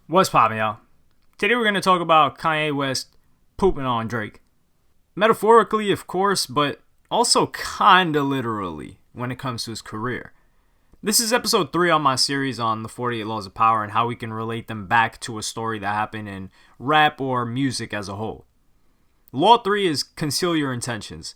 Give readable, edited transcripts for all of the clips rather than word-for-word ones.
What's poppin', y'all? Today we're going to talk about Kanye West pooping on Drake. Metaphorically, of course, but also kinda literally when it comes to his career. This is episode 3 on my series on the 48 Laws of Power and how we can relate them back to a story that happened in rap or music as a whole. Law 3 is conceal your intentions.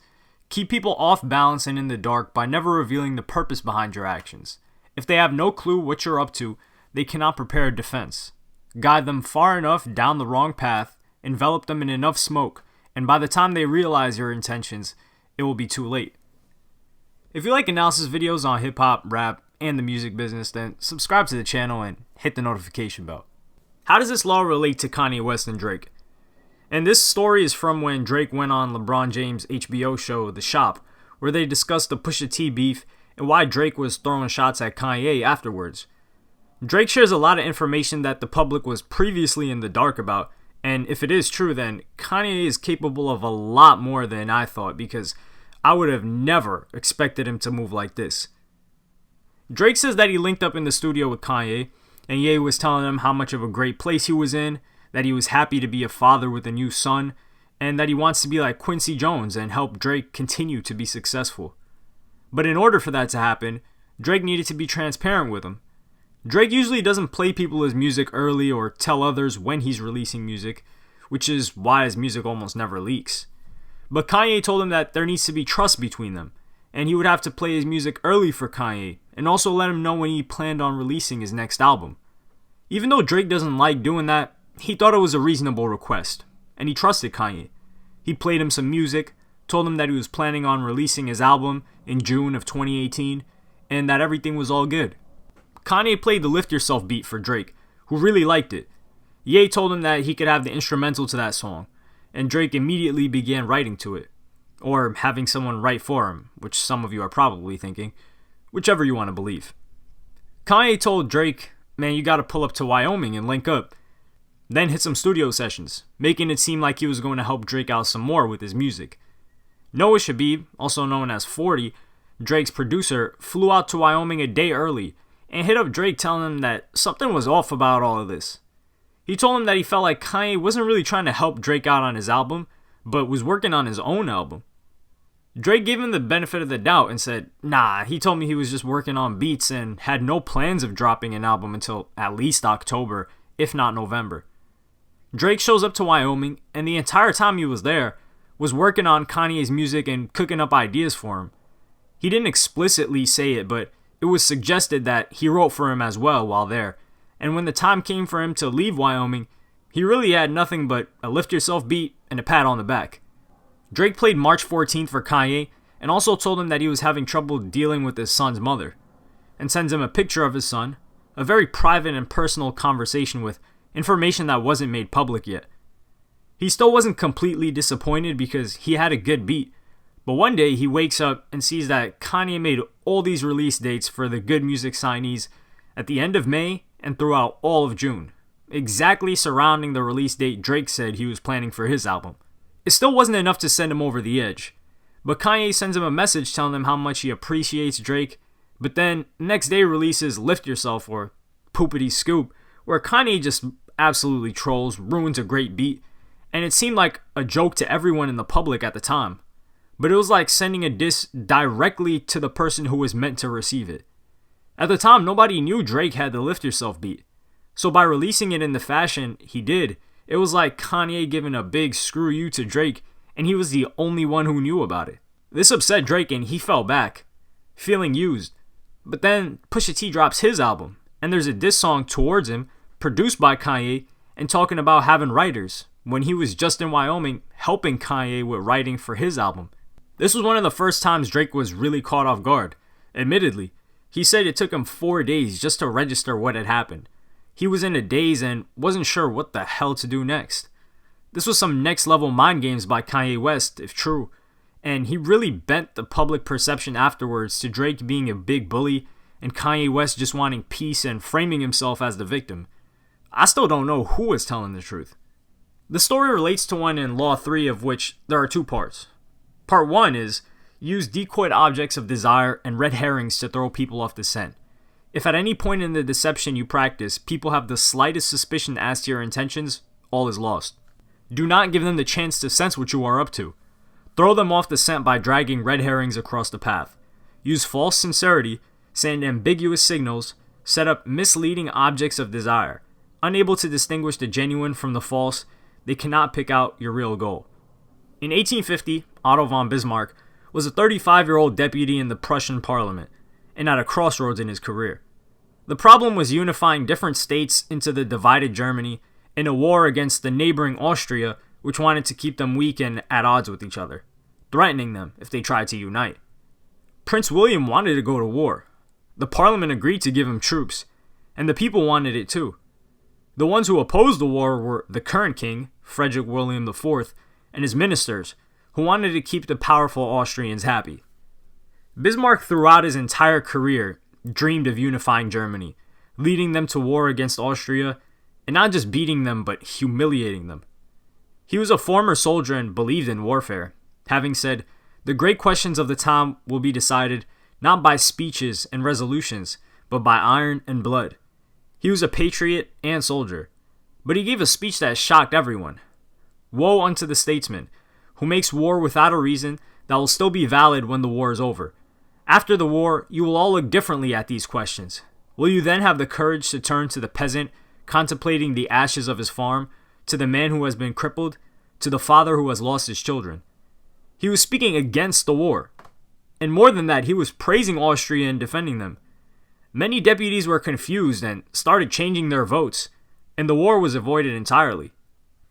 Keep people off balance and in the dark by never revealing the purpose behind your actions. If they have no clue what you're up to, they cannot prepare a defense. Guide them far enough down the wrong path, envelop them in enough smoke, and by the time they realize your intentions, it will be too late. If you like analysis videos on hip-hop, rap, and the music business, then subscribe to the channel and hit the notification bell. How does this law relate to Kanye West and Drake? And this story is from when Drake went on LeBron James' HBO show, The Shop, where they discussed the Pusha T beef and why Drake was throwing shots at Kanye afterwards. Drake shares a lot of information that the public was previously in the dark about, and if it is true, then Kanye is capable of a lot more than I thought, because I would have never expected him to move like this. Drake says that he linked up in the studio with Kanye, and Ye was telling him how much of a great place he was in, that he was happy to be a father with a new son, and that he wants to be like Quincy Jones and help Drake continue to be successful. But in order for that to happen, Drake needed to be transparent with him. Drake usually doesn't play people his music early or tell others when he's releasing music, which is why his music almost never leaks. But Kanye told him that there needs to be trust between them, and he would have to play his music early for Kanye, and also let him know when he planned on releasing his next album. Even though Drake doesn't like doing that, he thought it was a reasonable request, and he trusted Kanye. He played him some music, told him that he was planning on releasing his album in June of 2018, and that everything was all good. Kanye played the Lift Yourself beat for Drake, who really liked it. Ye told him that he could have the instrumental to that song, and Drake immediately began writing to it. Or having someone write for him, which some of you are probably thinking, whichever you want to believe. Kanye told Drake, man, you gotta pull up to Wyoming and link up. Then hit some studio sessions, making it seem like he was going to help Drake out some more with his music. Noah Shabib, also known as 40, Drake's producer, flew out to Wyoming a day early and hit up Drake telling him that something was off about all of this. He told him that he felt like Kanye wasn't really trying to help Drake out on his album, but was working on his own album. Drake gave him the benefit of the doubt and said, nah, he told me he was just working on beats and had no plans of dropping an album until at least October, if not November. Drake shows up to Wyoming, and the entire time he was there, was working on Kanye's music and cooking up ideas for him. He didn't explicitly say it, but it was suggested that he wrote for him as well while there, and when the time came for him to leave Wyoming, he really had nothing but a Lift Yourself beat and a pat on the back. Drake played March 14th for Kanye and also told him that he was having trouble dealing with his son's mother, and sends him a picture of his son, a very private and personal conversation with information that wasn't made public yet. He still wasn't completely disappointed because he had a good beat, but one day he wakes up and sees that Kanye made all these release dates for the Good Music signees at the end of May and throughout all of June, exactly surrounding the release date Drake said he was planning for his album. It still wasn't enough to send him over the edge, but Kanye sends him a message telling him how much he appreciates Drake, but then next day releases Lift Yourself or Poopity Scoop, where Kanye just absolutely trolls, ruins a great beat, and it seemed like a joke to everyone in the public at the time. But it was like sending a diss directly to the person who was meant to receive it. At the time, nobody knew Drake had the Lift Yourself beat, so by releasing it in the fashion he did, it was like Kanye giving a big screw you to Drake, and he was the only one who knew about it. This upset Drake and he fell back, feeling used. But then Pusha T drops his album, and there's a diss song towards him, produced by Kanye, and talking about having writers, when he was just in Wyoming helping Kanye with writing for his album. This was one of the first times Drake was really caught off guard. Admittedly, he said it took him 4 days just to register what had happened. He was in a daze and wasn't sure what the hell to do next. This was some next level mind games by Kanye West, if true, and he really bent the public perception afterwards to Drake being a big bully and Kanye West just wanting peace and framing himself as the victim. I still don't know who was telling the truth. The story relates to one in Law 3, of which there are 2 parts. Part 1 is use decoyed objects of desire and red herrings to throw people off the scent. If at any point in the deception you practice, people have the slightest suspicion as to your intentions, all is lost. Do not give them the chance to sense what you are up to. Throw them off the scent by dragging red herrings across the path. Use false sincerity, send ambiguous signals, set up misleading objects of desire. Unable to distinguish the genuine from the false, they cannot pick out your real goal. In 1850, Otto von Bismarck was a 35-year-old deputy in the Prussian parliament, and at a crossroads in his career. The problem was unifying different states into the divided Germany in a war against the neighboring Austria, which wanted to keep them weak and at odds with each other, threatening them if they tried to unite. Prince William wanted to go to war. The parliament agreed to give him troops, and the people wanted it too. The ones who opposed the war were the current king, Frederick William IV, and his ministers, who wanted to keep the powerful Austrians happy. Bismarck throughout his entire career dreamed of unifying Germany, leading them to war against Austria, and not just beating them but humiliating them. He was a former soldier and believed in warfare, having said, "The great questions of the time will be decided not by speeches and resolutions, but by iron and blood." He was a patriot and soldier, but he gave a speech that shocked everyone. Woe unto the statesman who makes war without a reason that will still be valid when the war is over. After the war, you will all look differently at these questions. Will you then have the courage to turn to the peasant contemplating the ashes of his farm, to the man who has been crippled, to the father who has lost his children? He was speaking against the war. And more than that, he was praising Austria and defending them. Many deputies were confused and started changing their votes, and the war was avoided entirely.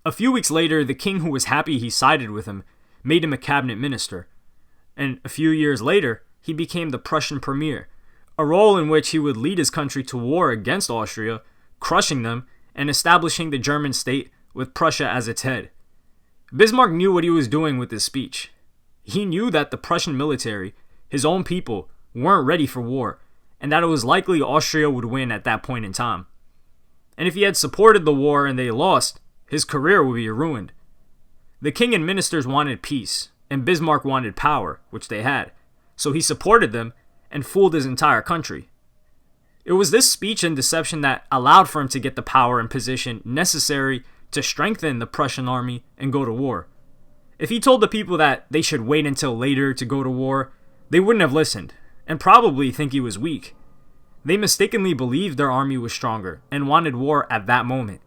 A few weeks later, the king, who was happy he sided with him, made him a cabinet minister. And a few years later, he became the Prussian premier, a role in which he would lead his country to war against Austria, crushing them, and establishing the German state with Prussia as its head. Bismarck knew what he was doing with his speech. He knew that the Prussian military, his own people, weren't ready for war, and that it was likely Austria would win at that point in time. And if he had supported the war and they lost, his career would be ruined. The king and ministers wanted peace, and Bismarck wanted power, which they had, so he supported them and fooled his entire country. It was this speech and deception that allowed for him to get the power and position necessary to strengthen the Prussian army and go to war. If he told the people that they should wait until later to go to war, they wouldn't have listened, and probably think he was weak. They mistakenly believed their army was stronger and wanted war at that moment.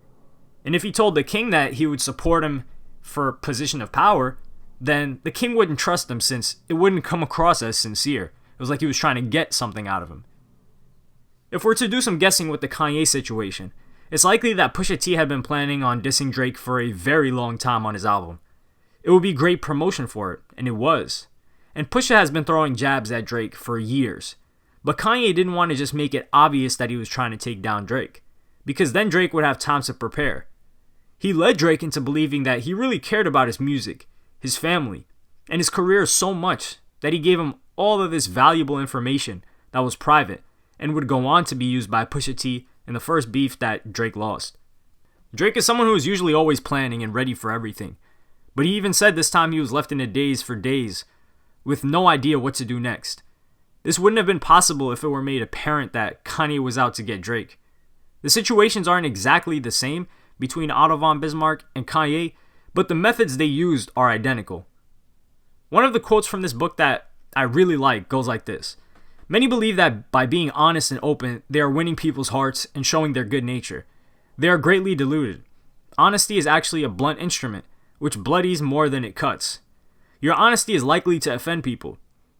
And if he told the king that he would support him for position of power, then the king wouldn't trust him since it wouldn't come across as sincere. It was like he was trying to get something out of him. If we're to do some guessing with the Kanye situation, it's likely that Pusha T had been planning on dissing Drake for a very long time on his album. It would be great promotion for it, and it was. And Pusha has been throwing jabs at Drake for years. But Kanye didn't want to just make it obvious that he was trying to take down Drake, because then Drake would have time to prepare. He led Drake into believing that he really cared about his music, his family, and his career so much that he gave him all of this valuable information that was private and would go on to be used by Pusha T in the first beef that Drake lost. Drake is someone who is usually always planning and ready for everything, but he even said this time he was left in a daze for days with no idea what to do next. This wouldn't have been possible if it were made apparent that Kanye was out to get Drake. The situations aren't exactly the same between Otto von Bismarck and Kanye, but the methods they used are identical. One of the quotes from this book that I really like goes like this: "Many believe that by being honest and open, they are winning people's hearts and showing their good nature. They are greatly deluded. Honesty is actually a blunt instrument, which bloodies more than it cuts. Your honesty is likely to offend people.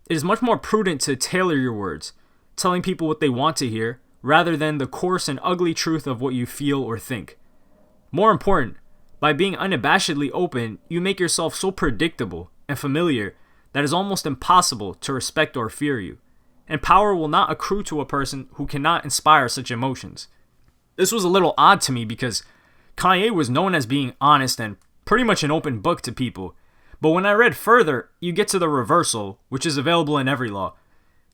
It is much more prudent to tailor your words, telling people what they want to hear, rather than the coarse and ugly truth of what you feel or think. More important, by being unabashedly open, you make yourself so predictable and familiar that it is almost impossible to respect or fear you, and power will not accrue to a person who cannot inspire such emotions." This was a little odd to me because Kanye was known as being honest and pretty much an open book to people, but when I read further, you get to the reversal, which is available in every law.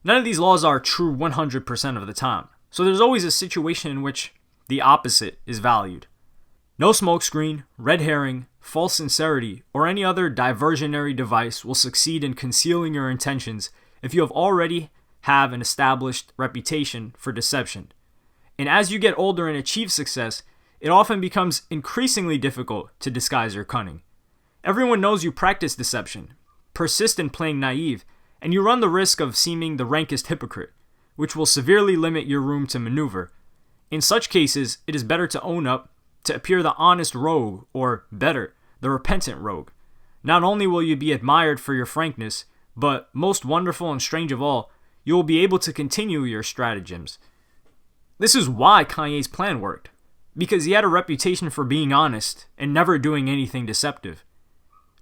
None of these laws are true 100% of the time, so there's always a situation in which the opposite is valued. No smokescreen, red herring, false sincerity, or any other diversionary device will succeed in concealing your intentions if you have already have an established reputation for deception. And as you get older and achieve success, it often becomes increasingly difficult to disguise your cunning. Everyone knows you practice deception, persist in playing naive, and you run the risk of seeming the rankest hypocrite, which will severely limit your room to maneuver. In such cases, it is better to own up, to appear the honest rogue, or better, the repentant rogue. Not only will you be admired for your frankness, but most wonderful and strange of all, you will be able to continue your stratagems. This is why Kanye's plan worked, because he had a reputation for being honest and never doing anything deceptive.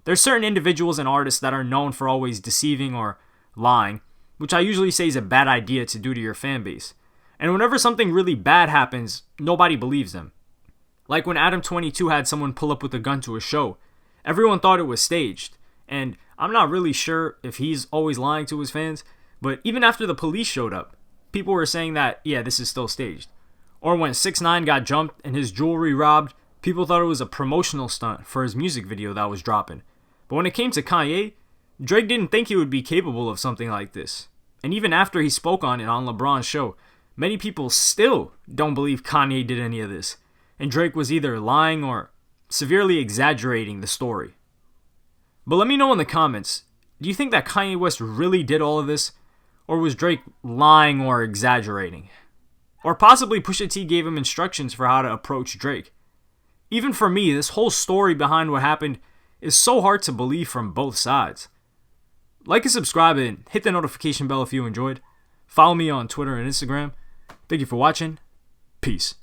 There's certain individuals and artists that are known for always deceiving or lying, which I usually say is a bad idea to do to your fan base. And whenever something really bad happens, nobody believes them. Like when Adam22 had someone pull up with a gun to a show, everyone thought it was staged, and I'm not really sure if he's always lying to his fans, but even after the police showed up, people were saying that, yeah, this is still staged. Or when 6ix9ine got jumped and his jewelry robbed, people thought it was a promotional stunt for his music video that was dropping. But when it came to Kanye, Drake didn't think he would be capable of something like this. And even after he spoke on it on LeBron's show, many people still don't believe Kanye did any of this, and Drake was either lying or severely exaggerating the story. But let me know in the comments, do you think that Kanye West really did all of this? Or was Drake lying or exaggerating? Or possibly Pusha T gave him instructions for how to approach Drake? Even for me, this whole story behind what happened is so hard to believe from both sides. Like and subscribe and hit the notification bell if you enjoyed. Follow me on Twitter and Instagram. Thank you for watching. Peace.